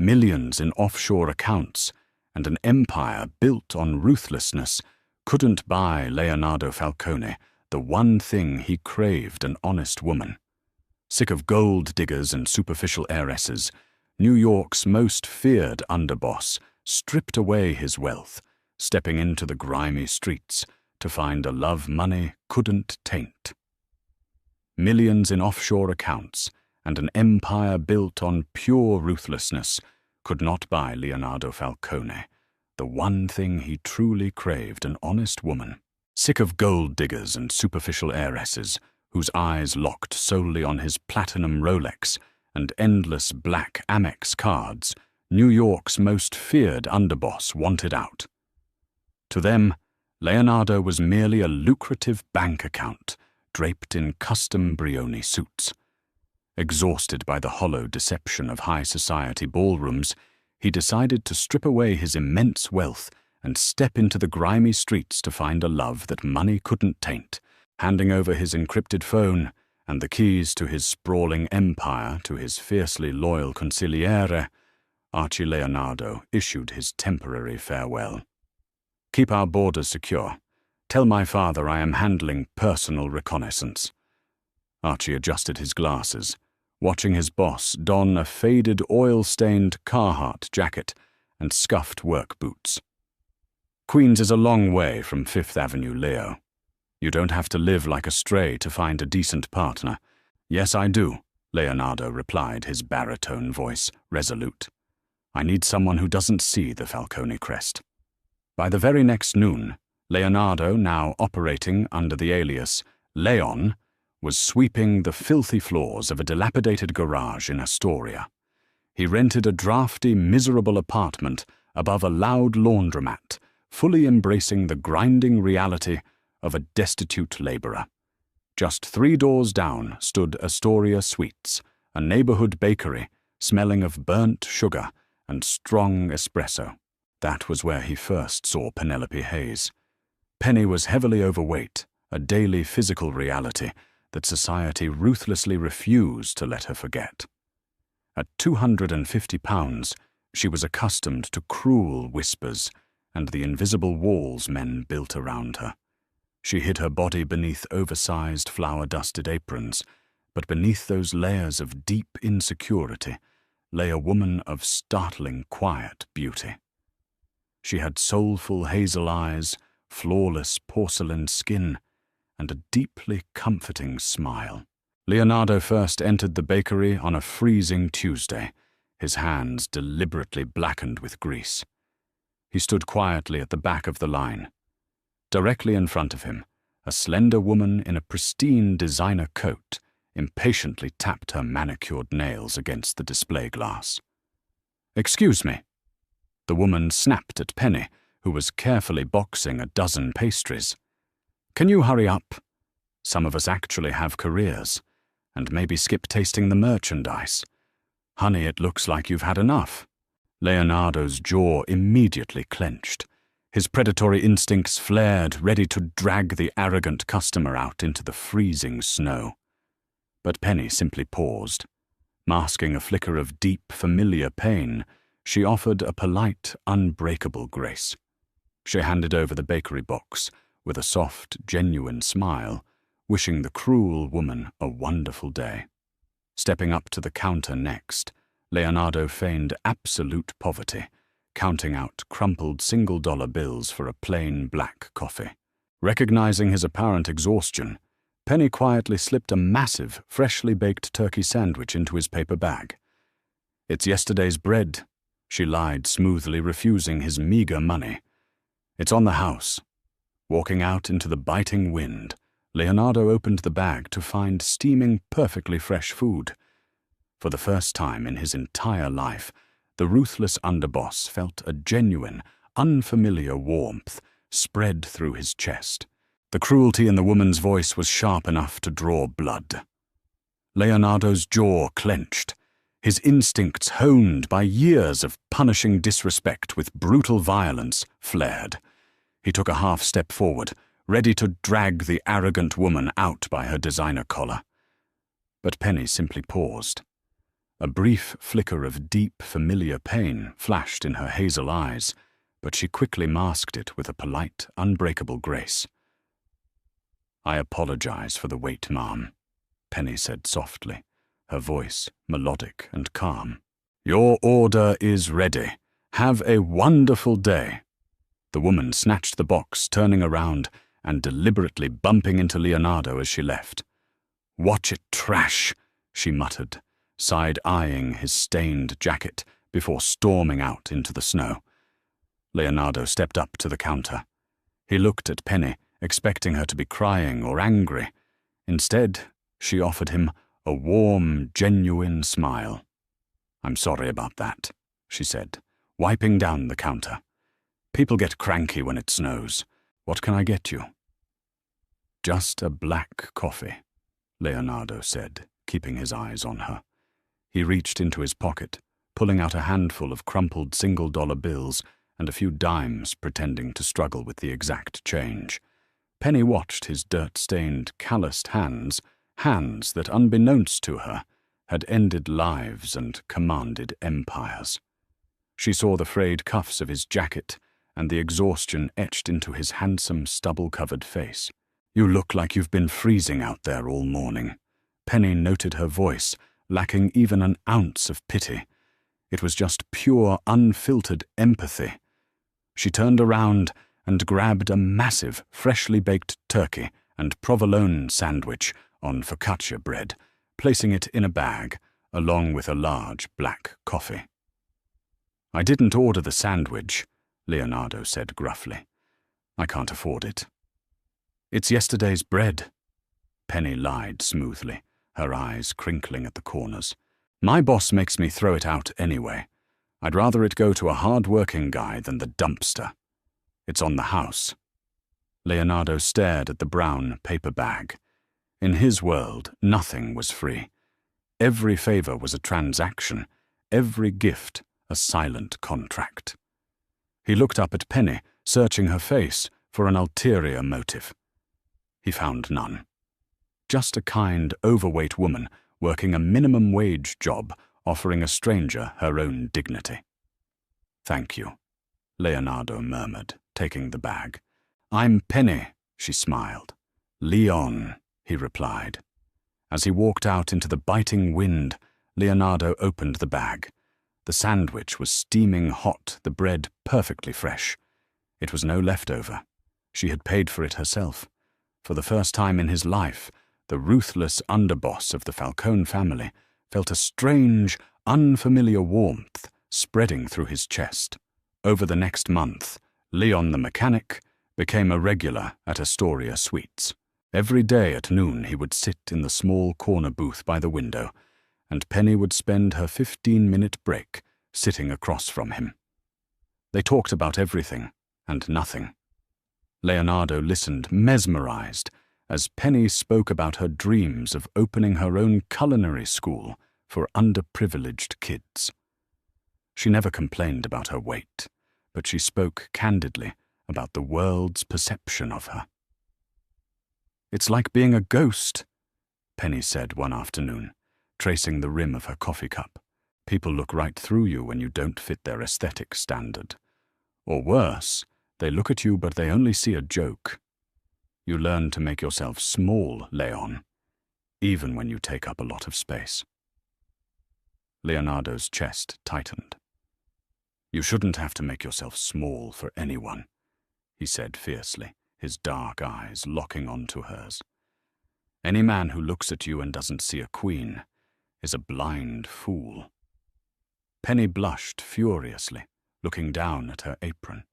millions in offshore accounts, and an empire built on ruthlessness couldn't buy Leonardo Falcone the one thing he craved: an honest woman. Sick of gold diggers and superficial heiresses, New York's most feared underboss stripped away his wealth, stepping into the grimy streets to find a love money couldn't taint. Millions in offshore accounts and an empire built on pure ruthlessness could not buy Leonardo Falcone the one thing he truly craved: an honest woman. Sick of gold diggers and superficial heiresses whose eyes locked solely on his platinum Rolex and endless black Amex cards, New York's most feared underboss wanted out. To them, Leonardo was merely a lucrative bank account draped in custom Brioni suits. Exhausted by the hollow deception of high society ballrooms, he decided to strip away his immense wealth and step into the grimy streets to find a love that money couldn't taint. Handing over his encrypted phone and the keys to his sprawling empire to his fiercely loyal consigliere, Archie Leonardo issued his temporary farewell. "Keep our borders secure. Tell my father I am handling personal reconnaissance." Archie adjusted his glasses, watching his boss don a faded, oil-stained Carhartt jacket and scuffed work boots. "Queens is a long way from Fifth Avenue, Leo. You don't have to live like a stray to find a decent partner." "Yes, I do," Leonardo replied, his baritone voice resolute. "I need someone who doesn't see the Falcone crest." By the very next noon, Leonardo, now operating under the alias Leon, was sweeping the filthy floors of a dilapidated garage in Astoria. He rented a drafty, miserable apartment above a loud laundromat, fully embracing the grinding reality of a destitute laborer. Just 3 doors down stood Astoria Sweets, a neighborhood bakery smelling of burnt sugar and strong espresso. That was where he first saw Penelope Hayes. Penny was heavily overweight, a daily physical reality that society ruthlessly refused to let her forget. At 250 pounds, she was accustomed to cruel whispers and the invisible walls men built around her. She hid her body beneath oversized, flour-dusted aprons, but beneath those layers of deep insecurity lay a woman of startling, quiet beauty. She had soulful hazel eyes, flawless porcelain skin, and a deeply comforting smile. Leonardo first entered the bakery on a freezing Tuesday, his hands deliberately blackened with grease. He stood quietly at the back of the line. Directly in front of him, a slender woman in a pristine designer coat impatiently tapped her manicured nails against the display glass. "Excuse me." The woman snapped at Penny, who was carefully boxing a dozen pastries. "Can you hurry up? Some of us actually have careers, and maybe skip tasting the merchandise. Honey, it looks like you've had enough." Leonardo's jaw immediately clenched. His predatory instincts flared, ready to drag the arrogant customer out into the freezing snow. But Penny simply paused. Masking a flicker of deep, familiar pain, she offered a polite, unbreakable grace. She handed over the bakery box with a soft, genuine smile, wishing the cruel woman a wonderful day. Stepping up to the counter next, Leonardo feigned absolute poverty, counting out crumpled single-dollar bills for a plain black coffee. Recognizing his apparent exhaustion, Penny quietly slipped a massive, freshly baked turkey sandwich into his paper bag. "It's yesterday's bread," she lied smoothly, refusing his meager money. "It's on the house." Walking out into the biting wind, Leonardo opened the bag to find steaming, perfectly fresh food. For the first time in his entire life, the ruthless underboss felt a genuine, unfamiliar warmth spread through his chest. The cruelty in the woman's voice was sharp enough to draw blood. Leonardo's jaw clenched, his instincts honed by years of punishing disrespect with brutal violence flared. He took a half step forward, ready to drag the arrogant woman out by her designer collar. But Penny simply paused. A brief flicker of deep, familiar pain flashed in her hazel eyes, but she quickly masked it with a polite, unbreakable grace. "I apologize for the wait, ma'am," Penny said softly, her voice melodic and calm. "Your order is ready. Have a wonderful day." The woman snatched the box, turning around and deliberately bumping into Leonardo as she left. "Watch it trash," she muttered, side-eyeing his stained jacket before storming out into the snow. Leonardo stepped up to the counter. He looked at Penny, expecting her to be crying or angry. Instead, she offered him a warm, genuine smile. "I'm sorry about that," she said, wiping down the counter. "People get cranky when it snows. What can I get you?" "Just a black coffee," Leonardo said, keeping his eyes on her. He reached into his pocket, pulling out a handful of crumpled single-dollar bills and a few dimes, pretending to struggle with the exact change. Penny watched his dirt-stained, calloused hands that, unbeknownst to her, had ended lives and commanded empires. She saw the frayed cuffs of his jacket and the exhaustion etched into his handsome, stubble-covered face. "You look like you've been freezing out there all morning." Penny noted her voice, lacking even an ounce of pity. It was just pure, unfiltered empathy. She turned around and grabbed a massive, freshly baked turkey and provolone sandwich on focaccia bread, placing it in a bag, along with a large black coffee. "I didn't order the sandwich," Leonardo said gruffly. "I can't afford it." "It's yesterday's bread," Penny lied smoothly, her eyes crinkling at the corners. "My boss makes me throw it out anyway. I'd rather it go to a hard-working guy than the dumpster. It's on the house." Leonardo stared at the brown paper bag. In his world, nothing was free. Every favor was a transaction, every gift a silent contract. He looked up at Penny, searching her face for an ulterior motive. He found none. Just a kind, overweight woman working a minimum-wage job, offering a stranger her own dignity. "Thank you," Leonardo murmured, taking the bag. "I'm Penny," she smiled. "Leon," he replied. As he walked out into the biting wind, Leonardo opened the bag. The sandwich was steaming hot, the bread perfectly fresh. It was no leftover. She had paid for it herself. For the first time in his life, the ruthless underboss of the Falcone family felt a strange, unfamiliar warmth spreading through his chest. Over the next month, Leon the mechanic became a regular at Astoria Suites. Every day at noon he would sit in the small corner booth by the window, and Penny would spend her 15-minute break sitting across from him. They talked about everything and nothing. Leonardo listened, mesmerized, as Penny spoke about her dreams of opening her own culinary school for underprivileged kids. She never complained about her weight, but she spoke candidly about the world's perception of her. "It's like being a ghost," Penny said one afternoon, tracing the rim of her coffee cup. "People look right through you when you don't fit their aesthetic standard. Or worse, they look at you but they only see a joke. You learn to make yourself small, Leon, even when you take up a lot of space." Leonardo's chest tightened. "You shouldn't have to make yourself small for anyone," he said fiercely, his dark eyes locking onto hers. "Any man who looks at you and doesn't see a queen is a blind fool." Penny blushed furiously, looking down at her apron.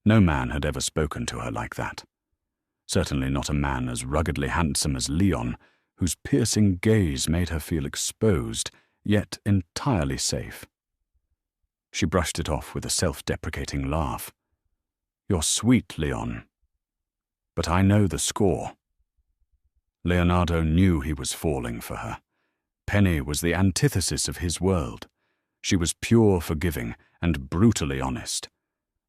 No man had ever spoken to her like that. Certainly not a man as ruggedly handsome as Leon, whose piercing gaze made her feel exposed, yet entirely safe. She brushed it off with a self-deprecating laugh. "You're sweet, Leon. But I know the score." Leonardo knew he was falling for her. Penny was the antithesis of his world. She was pure forgiving and brutally honest.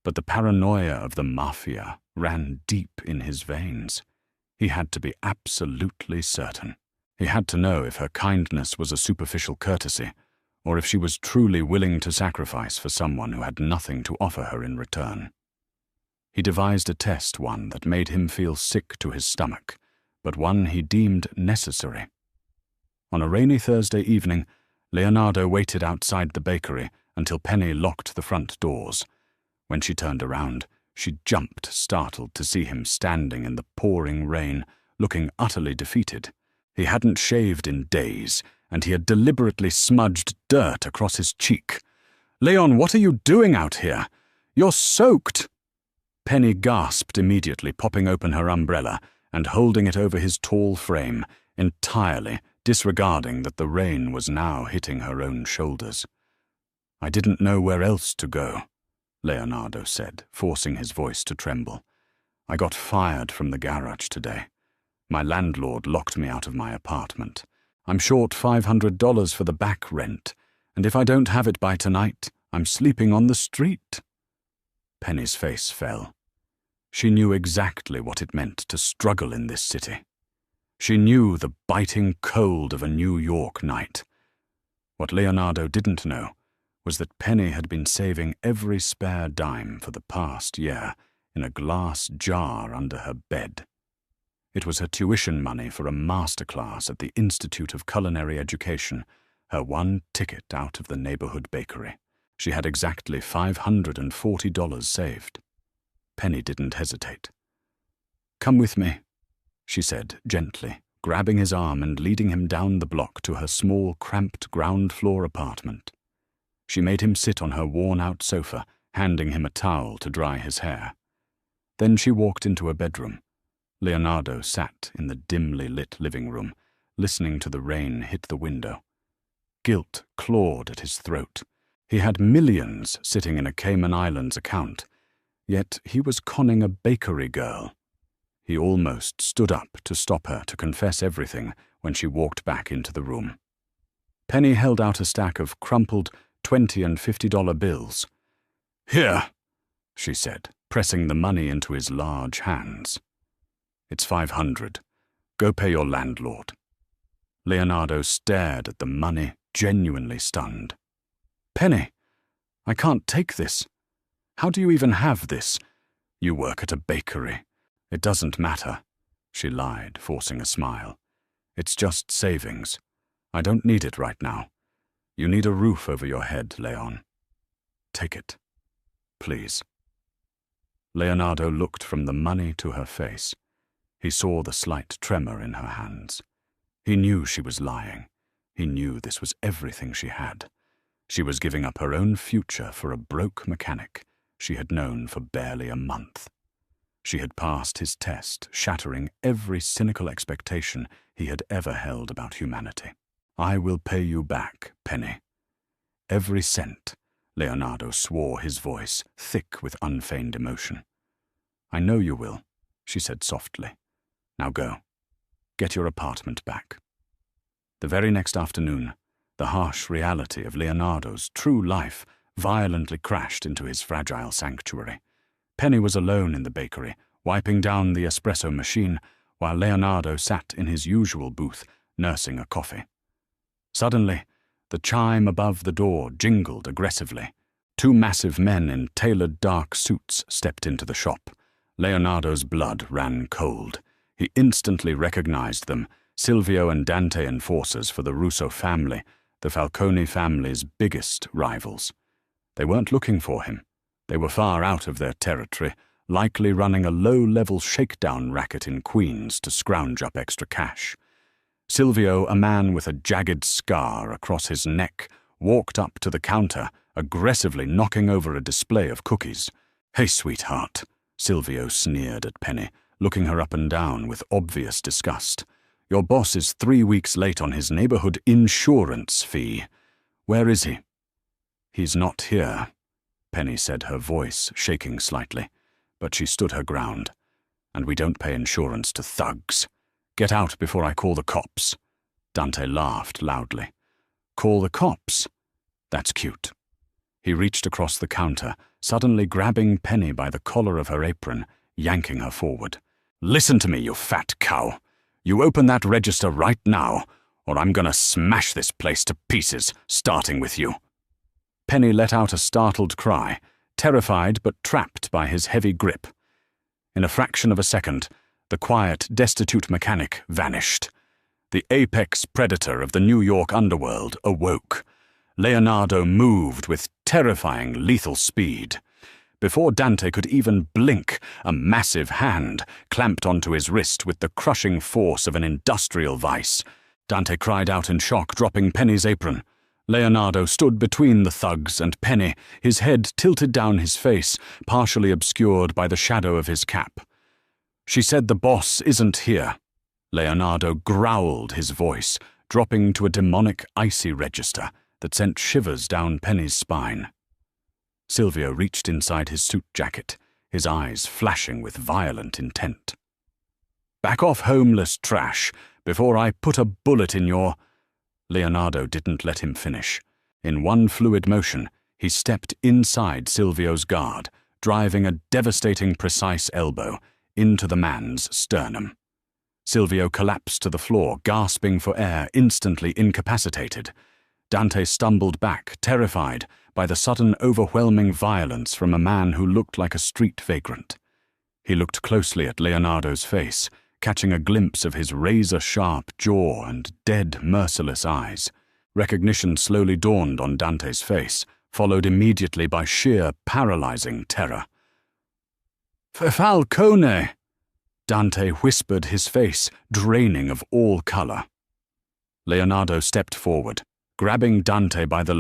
But the paranoia of the Mafia ran deep in his veins. He had to be absolutely certain. He had to know if her kindness was a superficial courtesy, or if she was truly willing to sacrifice for someone who had nothing to offer her in return. He devised a test, one that made him feel sick to his stomach, but one he deemed necessary. On a rainy Thursday evening, Leonardo waited outside the bakery until Penny locked the front doors. When she turned around, she jumped, startled to see him standing in the pouring rain, looking utterly defeated. He hadn't shaved in days, and he had deliberately smudged dirt across his cheek. "Leon, what are you doing out here? You're soaked!" Penny gasped immediately, popping open her umbrella and holding it over his tall frame, entirely disregarding that the rain was now hitting her own shoulders. "I didn't know where else to go," Leonardo said, forcing his voice to tremble. "I got fired from the garage today. My landlord locked me out of my apartment. I'm short $500 for the back rent, and if I don't have it by tonight, I'm sleeping on the street." Penny's face fell. She knew exactly what it meant to struggle in this city. She knew the biting cold of a New York night. What Leonardo didn't know was that Penny had been saving every spare dime for the past year in a glass jar under her bed. It was her tuition money for a master class at the Institute of Culinary Education, her one ticket out of the neighborhood bakery. She had exactly $540 saved. Penny didn't hesitate. "Come with me," she said gently, grabbing his arm and leading him down the block to her small, cramped ground-floor apartment. She made him sit on her worn-out sofa, handing him a towel to dry his hair. Then she walked into a bedroom. Leonardo sat in the dimly lit living room, listening to the rain hit the window. Guilt clawed at his throat. He had millions sitting in a Cayman Islands account, yet he was conning a bakery girl. He almost stood up to stop her to confess everything when she walked back into the room. Penny held out a stack of crumpled $20 and $50 bills. "Here," she said, pressing the money into his large hands. "It's $500. Go pay your landlord." Leonardo stared at the money, genuinely stunned. "Penny, I can't take this. How do you even have this? You work at a bakery. It doesn't matter," she lied, forcing a smile. "It's just savings. I don't need it right now. You need a roof over your head, Leon. Take it. Please." Leonardo looked from the money to her face. He saw the slight tremor in her hands. He knew she was lying. He knew this was everything she had. She was giving up her own future for a broke mechanic she had known for barely a month. She had passed his test, shattering every cynical expectation he had ever held about humanity. "I will pay you back, Penny. Every cent," Leonardo swore, his voice thick with unfeigned emotion. "I know you will," she said softly. "Now go. Get your apartment back." The very next afternoon, the harsh reality of Leonardo's true life violently crashed into his fragile sanctuary. Penny was alone in the bakery, wiping down the espresso machine, while Leonardo sat in his usual booth, nursing a coffee. Suddenly, the chime above the door jingled aggressively. Two massive men in tailored dark suits stepped into the shop. Leonardo's blood ran cold. He instantly recognized them, Silvio and Dante, enforcers for the Russo family, the Falcone family's biggest rivals. They weren't looking for him. They were far out of their territory, likely running a low-level shakedown racket in Queens to scrounge up extra cash. Silvio, a man with a jagged scar across his neck, walked up to the counter, aggressively knocking over a display of cookies. "Hey, sweetheart," Silvio sneered at Penny, looking her up and down with obvious disgust. "Your boss is 3 weeks late on his neighborhood insurance fee. Where is he?" "He's not here," Penny said, her voice shaking slightly, but she stood her ground. "And we don't pay insurance to thugs. Get out before I call the cops." Dante laughed loudly. "Call the cops? That's cute." He reached across the counter, suddenly grabbing Penny by the collar of her apron, yanking her forward. "Listen to me, you fat cow. You open that register right now, or I'm gonna smash this place to pieces, starting with you." Penny let out a startled cry, terrified but trapped by his heavy grip. In a fraction of a second, the quiet, destitute mechanic vanished. The apex predator of the New York underworld awoke. Leonardo moved with terrifying lethal speed. Before Dante could even blink, a massive hand clamped onto his wrist with the crushing force of an industrial vice. Dante cried out in shock, dropping Penny's apron. Leonardo stood between the thugs and Penny, his head tilted down his face, partially obscured by the shadow of his cap. "She said the boss isn't here." Leonardo growled his voice, dropping to a demonic, icy register that sent shivers down Penny's spine. Silvio reached inside his suit jacket, his eyes flashing with violent intent. "Back off, homeless trash, before I put a bullet in your—" Leonardo didn't let him finish. In one fluid motion, he stepped inside Silvio's guard, driving a devastating precise elbow into the man's sternum. Silvio collapsed to the floor, gasping for air, instantly incapacitated. Dante stumbled back, terrified by the sudden overwhelming violence from a man who looked like a street vagrant. He looked closely at Leonardo's face, catching a glimpse of his razor-sharp jaw and dead, merciless eyes. Recognition slowly dawned on Dante's face, followed immediately by sheer, paralyzing terror. "Falcone!" Dante whispered, his face draining of all color. Leonardo stepped forward, grabbing Dante by the